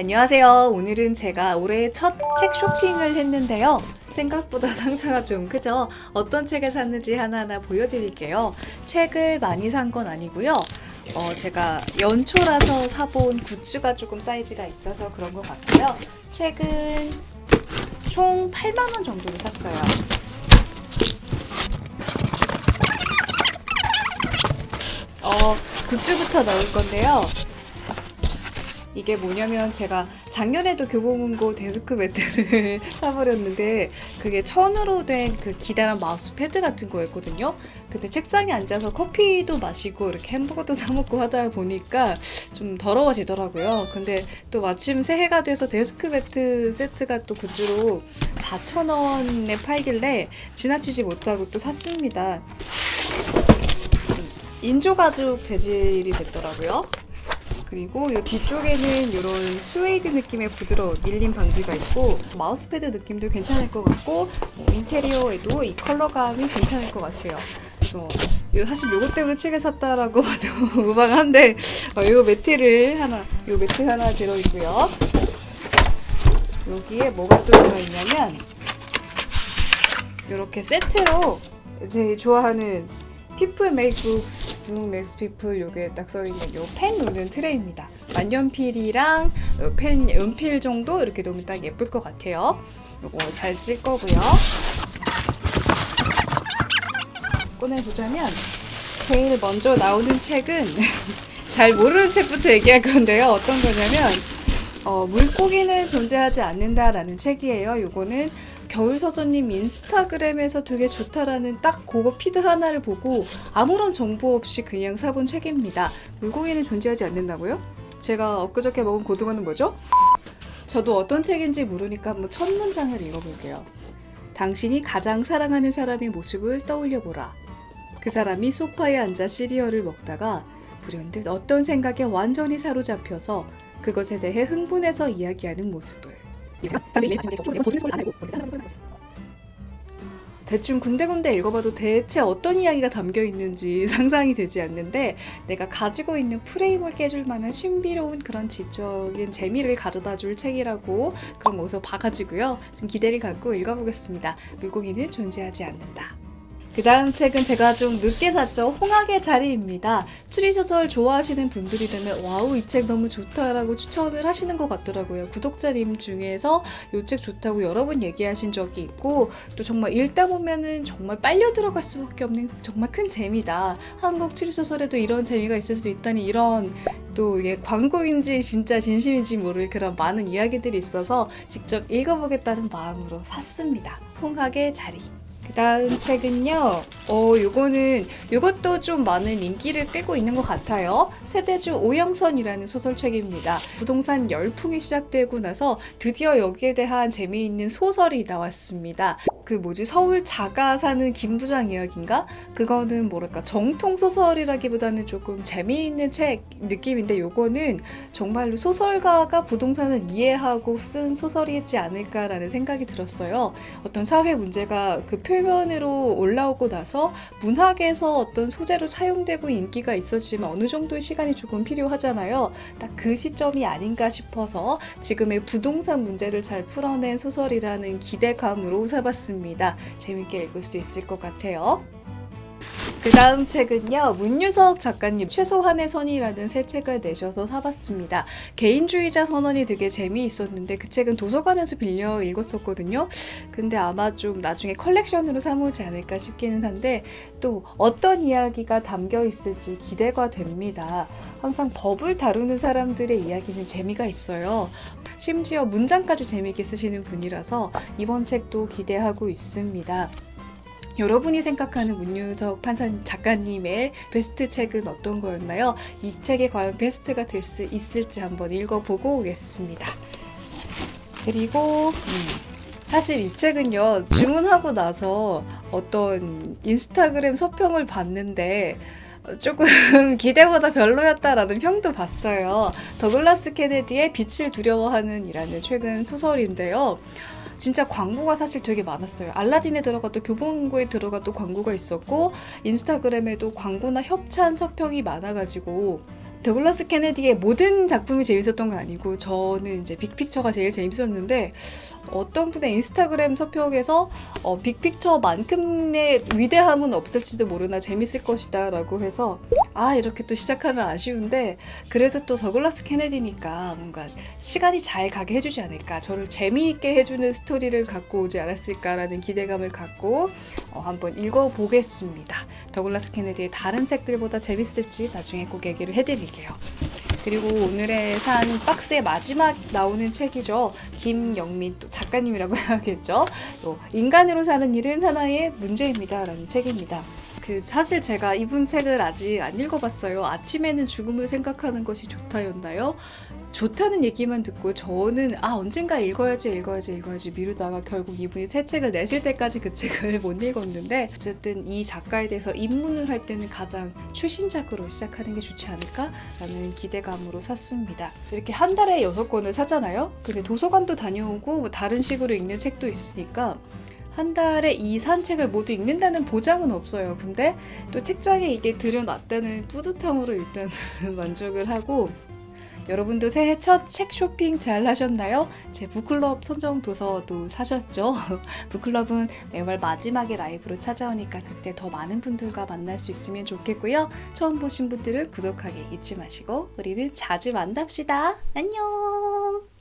안녕하세요. 오늘은 제가 올해 첫 책 쇼핑을 했는데요. 생각보다 상처가 좀 크죠? 어떤 책을 샀는지 하나하나 보여드릴게요. 책을 많이 산 건 아니고요. 제가 연초라서 사본 굿즈가 조금 사이즈가 있어서 그런 것 같고요. 책은 총 8만원 정도를 샀어요. 굿즈부터 넣을 건데요. 이게 뭐냐면 제가 작년에도 교보문고 데스크 매트를 사버렸는데 그게 천으로 된 그 기다란 마우스 패드 같은 거였거든요. 근데 책상에 앉아서 커피도 마시고 이렇게 햄버거도 사 먹고 하다 보니까 좀 더러워지더라고요. 근데 또 마침 새해가 돼서 데스크 매트 세트가 또 굿즈로 4,000원에 팔길래 지나치지 못하고 또 샀습니다. 인조가죽 재질이 됐더라고요. 그리고 이 뒤쪽에는 이런 스웨이드 느낌의 부드러운 밀림 방지가 있고 마우스패드 느낌도 괜찮을 것 같고 인테리어에도 이 컬러감이 괜찮을 것 같아요. 그래서 사실 요것 때문에 책을 샀다라고 봐도 무방한데 요 매트 하나 들어있고요. 여기에 뭐가 또 들어있냐면 이렇게 세트로 제일 좋아하는 People Make Books, Book Makes People 요게 딱 써있는 요 펜 놓는 트레이입니다. 만년필이랑 펜 연필 정도 이렇게 놓으면 딱 예쁠 것 같아요. 요거 잘 쓸 거고요. 꺼내보자면 제일 먼저 나오는 책은 잘 모르는 책부터 얘기할 건데요. 어떤 거냐면 물고기는 존재하지 않는다라는 책이에요. 요거는 겨울서점님 인스타그램에서 되게 좋다라는 딱 그거 피드 하나를 보고 아무런 정보 없이 그냥 사본 책입니다. 물고기는 존재하지 않는다고요? 제가 엊그저께 먹은 고등어는 뭐죠? 저도 어떤 책인지 모르니까 한번 첫 문장을 읽어볼게요. 당신이 가장 사랑하는 사람의 모습을 떠올려보라. 그 사람이 소파에 앉아 시리얼을 먹다가 불현듯 어떤 생각에 완전히 사로잡혀서 그것에 대해 흥분해서 이야기하는 모습을. 대충 군데군데 읽어봐도 대체 어떤 이야기가 담겨 있는지 상상이 되지 않는데 내가 가지고 있는 프레임을 깨줄 만한 신비로운 그런 지적인 재미를 가져다 줄 책이라고 그런 거기서 봐가지고요. 좀 기대를 갖고 읽어보겠습니다. 물고기는 존재하지 않는다. 그 다음 책은 제가 좀 늦게 샀죠. 홍학의 자리입니다. 추리소설 좋아하시는 분들이라면 와우 이 책 너무 좋다라고 추천을 하시는 것 같더라고요. 구독자님 중에서 이 책 좋다고 여러 번 얘기하신 적이 있고 또 정말 읽다 보면은 정말 빨려 들어갈 수밖에 없는 정말 큰 재미다. 한국 추리소설에도 이런 재미가 있을 수 있다니 이런 또 이게 광고인지 진짜 진심인지 모를 그런 많은 이야기들이 있어서 직접 읽어보겠다는 마음으로 샀습니다. 홍학의 자리. 그 다음 책은요, 요것도 좀 많은 인기를 끌고 있는 것 같아요. 세대주 오영선이라는 소설책입니다. 부동산 열풍이 시작되고 나서 드디어 여기에 대한 재미있는 소설이 나왔습니다. 서울 자가 사는 김부장 이야기인가? 그거는 뭐랄까 정통 소설이라기보다는 조금 재미있는 책 느낌인데 요거는 정말로 소설가가 부동산을 이해하고 쓴 소설이지 않을까라는 생각이 들었어요. 어떤 사회 문제가 그 표면으로 올라오고 나서 문학에서 어떤 소재로 차용되고 인기가 있었지만 어느 정도의 시간이 조금 필요하잖아요. 딱 그 시점이 아닌가 싶어서 지금의 부동산 문제를 잘 풀어낸 소설이라는 기대감으로 사봤습니다. 재밌게 읽을 수 있을 것 같아요. 그 다음 책은요, 문유석 작가님 최소한의 선이라는 새 책을 내셔서 사봤습니다. 개인주의자 선언이 되게 재미있었는데 그 책은 도서관에서 빌려 읽었었거든요. 근데 아마 좀 나중에 컬렉션으로 삼으지 않을까 싶기는 한데 또 어떤 이야기가 담겨 있을지 기대가 됩니다. 항상 법을 다루는 사람들의 이야기는 재미가 있어요. 심지어 문장까지 재미있게 쓰시는 분이라서 이번 책도 기대하고 있습니다. 여러분이 생각하는 문유석 작가님의 베스트 책은 어떤 거였나요? 이 책이 과연 베스트가 될 수 있을지 한번 읽어보고 오겠습니다. 그리고 사실 이 책은요, 주문하고 나서 어떤 인스타그램 서평을 봤는데 조금 기대보다 별로였다라는 평도 봤어요. 더글라스 케네디의 빛을 두려워하는 이라는 최근 소설인데요. 진짜 광고가 사실 되게 많았어요. 알라딘에 들어가도 교보문고에 들어가도 광고가 있었고 인스타그램에도 광고나 협찬 서평이 많아가지고 더글라스 케네디의 모든 작품이 재밌었던 건 아니고 저는 이제 빅픽처가 제일 재밌었는데 어떤 분의 인스타그램 서평에서 빅픽처만큼의 위대함은 없을지도 모르나 재밌을 것이다 라고 해서 이렇게 또 시작하면 아쉬운데 그래도 또 더글라스 케네디니까 뭔가 시간이 잘 가게 해주지 않을까, 저를 재미있게 해주는 스토리를 갖고 오지 않았을까라는 기대감을 갖고 한번 읽어보겠습니다. 더글라스 케네디의 다른 책들보다 재밌을지 나중에 꼭 얘기를 해드릴게요. 그리고 오늘의 산 박스의 마지막 나오는 책이죠. 김영민 또 작가님이라고 해야겠죠. 인간으로 사는 일은 하나의 문제입니다 라는 책입니다. 사실 제가 이분 책을 아직 안 읽어봤어요. 아침에는 죽음을 생각하는 것이 좋다였나요? 좋다는 얘기만 듣고 저는 언젠가 읽어야지 미루다가 결국 이분이 새 책을 내실 때까지 그 책을 못 읽었는데, 어쨌든 이 작가에 대해서 입문을 할 때는 가장 최신작으로 시작하는 게 좋지 않을까라는 기대감으로 샀습니다. 이렇게 한 달에 6권을 사잖아요. 근데 도서관도 다녀오고 뭐 다른 식으로 읽는 책도 있으니까 한 달에 이 산 책을 모두 읽는다는 보장은 없어요. 근데 또 책장에 이게 들여놨다는 뿌듯함으로 일단 만족을 하고, 여러분도 새해 첫 책 쇼핑 잘 하셨나요? 제 북클럽 선정 도서도 사셨죠? 북클럽은 매월 마지막에 라이브로 찾아오니까 그때 더 많은 분들과 만날 수 있으면 좋겠고요. 처음 보신 분들은 구독하기 잊지 마시고 우리는 자주 만납시다. 안녕!